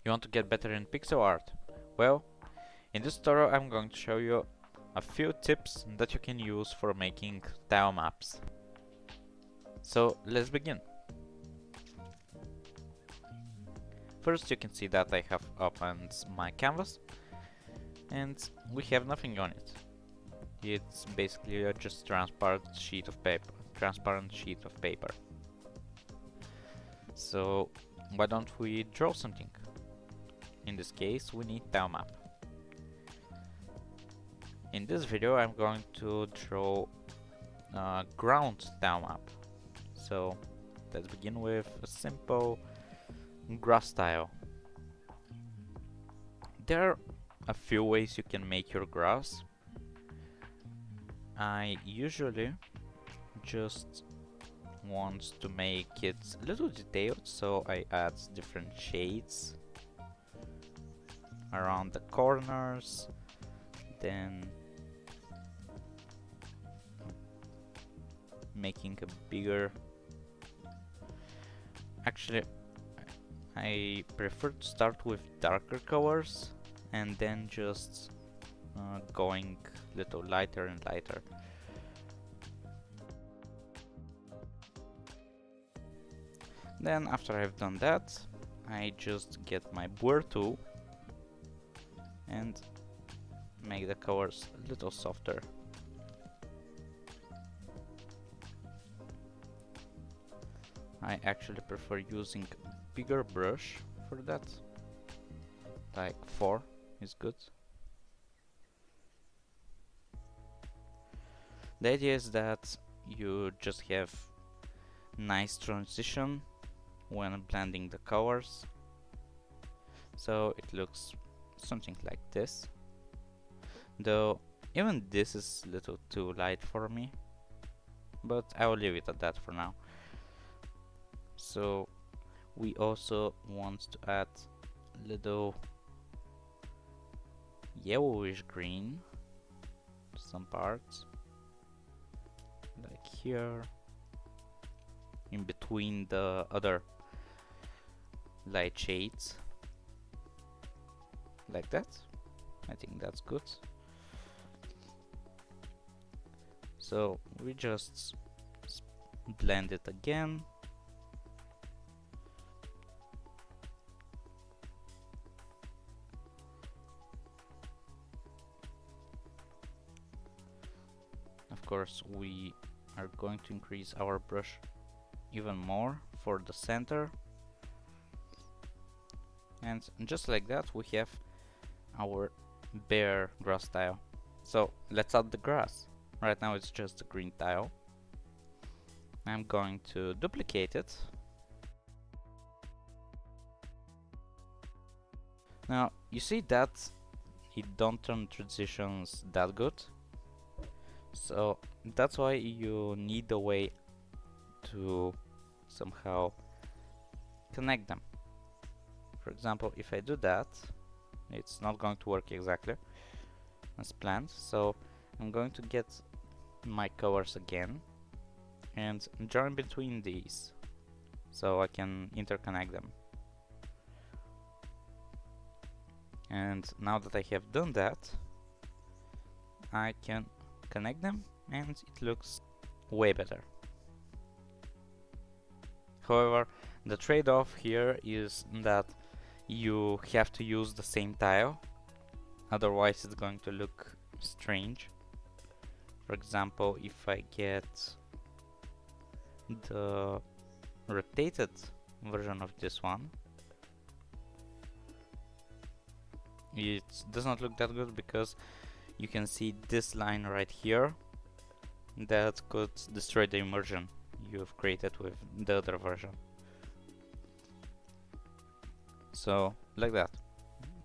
You want to get better in pixel art? Well, in this tutorial I'm going to show you a few tips that you can use for making tile maps. So let's begin. First you can see that I have opened my canvas and we have nothing on it. It's basically a just transparent sheet of paper. So why don't we draw something? In this case we need tile map. In this video I'm going to draw a ground tile map. So let's begin with a simple grass tile. There are a few ways you can make your grass. I usually just want to make it a little detailed, so I add different shades around the corners, then making a bigger. Actually, I prefer to start with darker colors and then just going a little lighter and lighter. Then after I've done that, I just get my blur tool and make the colors a little softer. I actually prefer using a bigger brush for that, like 4 is good. The idea is that you just have nice transition when blending the colors, so it looks something like this, though even this is a little too light for me, but I will leave it at that for now. So we also want to add a little yellowish green to some parts, like here, in between the other light shades, like that. I think that's good. So we just blend it again. Of course, we are going to increase our brush even more for the center. And just like that, we have our bare grass tile. So let's add the grass. Right now it's just a green tile. I'm going to duplicate it. Now you see that it don't turn transitions that good. So that's why you need a way to somehow connect them. For example, if I do that, it's not going to work exactly as planned. So I'm going to get my colors again and join between these so I can interconnect them. And now that I have done that, I can connect them and it looks way better. However, the trade-off here is that you have to use the same tile, otherwise it's going to look strange. For example, if I get the rotated version of this one, it does not look that good because you can see this line right here that could destroy the immersion you've created with the other version. So like that,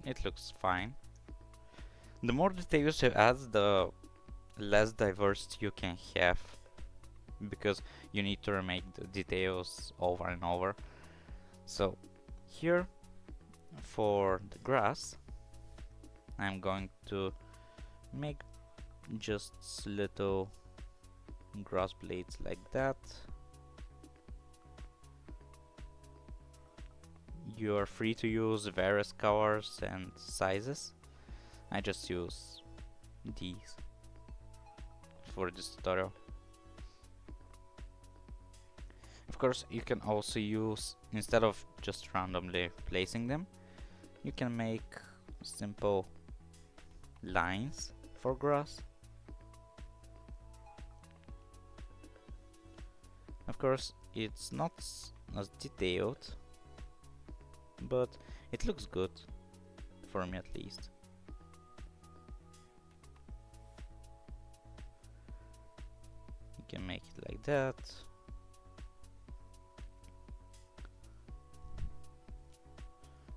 it looks fine. The more details you add, the less diversity you can have, because you need to remake the details over and over. So here for the grass, I'm going to make just little grass blades like that. you're free to use various colors and sizes. I just use these for this tutorial. Of course, you can also use, instead of just randomly placing them, you can make simple lines for grass. Of course, it's not as detailed, but it looks good, for me at least. You can make it like that.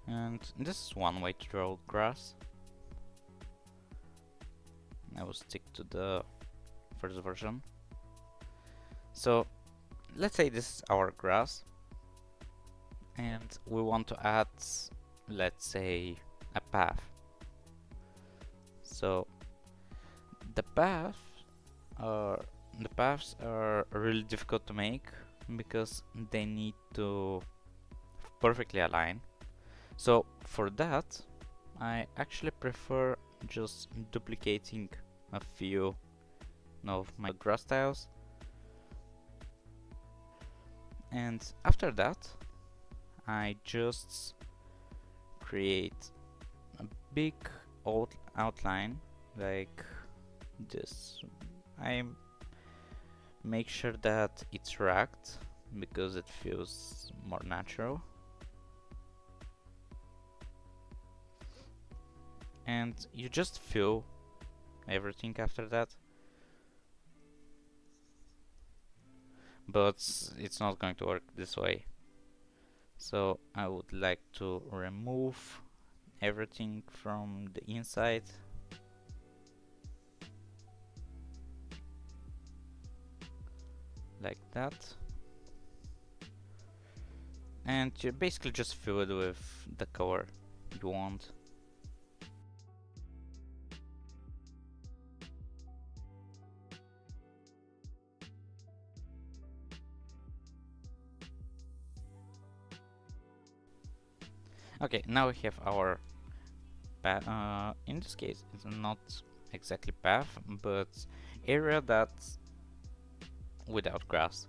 And this is one way to draw grass. I will stick to the first version. So let's say this is our grass, and we want to add, let's say, a path. So the paths are really difficult to make because they need to perfectly align. So for that, I actually prefer just duplicating a few of my grass tiles, and after that I just create a big outline like this. I make sure that it's ragged because it feels more natural, and you just fill everything after that. But it's not going to work this way, so I would like to remove everything from the inside, like that, and you basically just fill it with the color you want. Okay, now we have our path. In this case, it's not exactly path, but area that's without grass.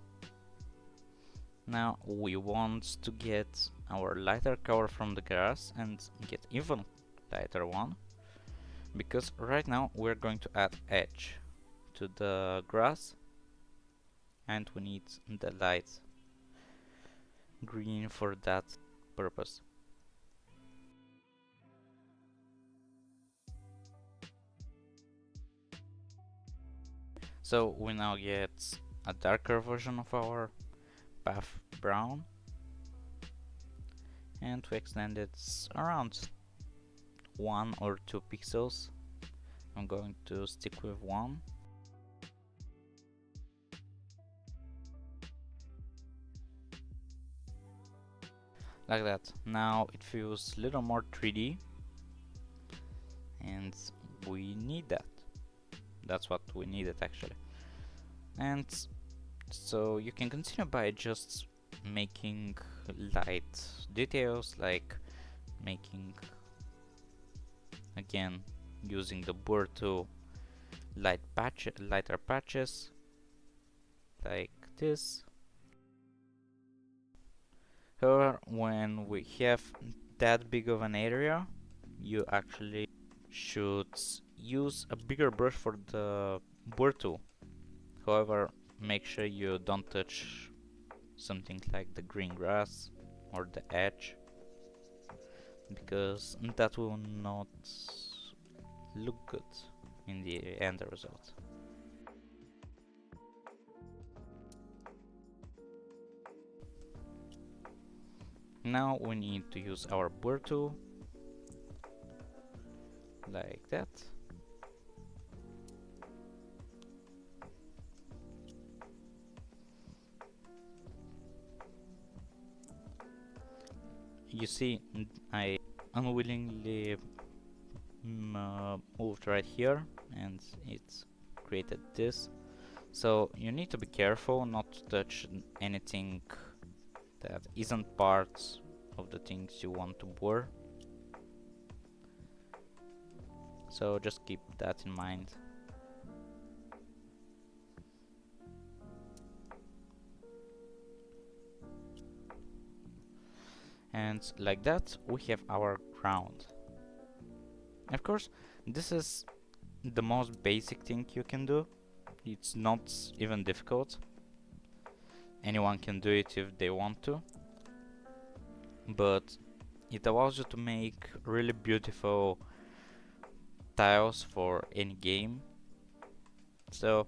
Now we want to get our lighter color from the grass and get even lighter one, because right now we're going to add edge to the grass, and we need the light green for that purpose. So we now get a darker version of our path brown, and we extend it around 1 or 2 pixels. I'm going to stick with 1. Like that. Now it feels a little more 3D, and we need that. That's what we needed actually. And so you can continue by just making light details, like making, again, using the blur to lighter patches like this. However, when we have that big of an area, you actually should use a bigger brush for the blur tool. However, make sure you don't touch something like the green grass or the edge, because that will not look good in the end result. Now we need to use our blur tool like that. You see, I unwillingly moved right here and it created this. So you need to be careful not to touch anything that isn't part of the things you want to blur. So just keep that in mind. And like that, we have our ground. Of course, this is the most basic thing you can do. It's not even difficult. Anyone can do it if they want to. But it allows you to make really beautiful tiles for any game. So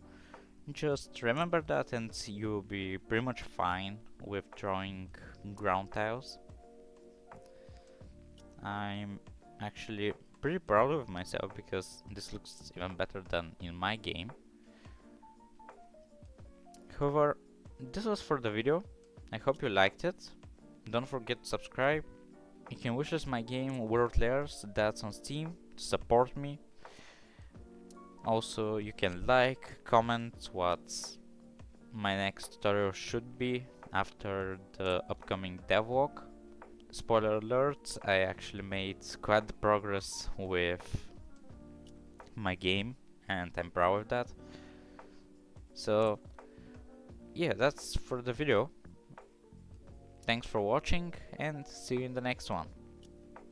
just remember that and you'll be pretty much fine with drawing ground tiles. I'm actually pretty proud of myself because this looks even better than in my game. However, this was for the video. I hope you liked it. Don't forget to subscribe. You can wishlist my game World Layers, that's on Steam, to support me. Also, you can like, comment what my next tutorial should be after the upcoming devlog. Spoiler alert, I actually made quite the progress with my game and I'm proud of that. So yeah, that's for the video. Thanks for watching and see you in the next one.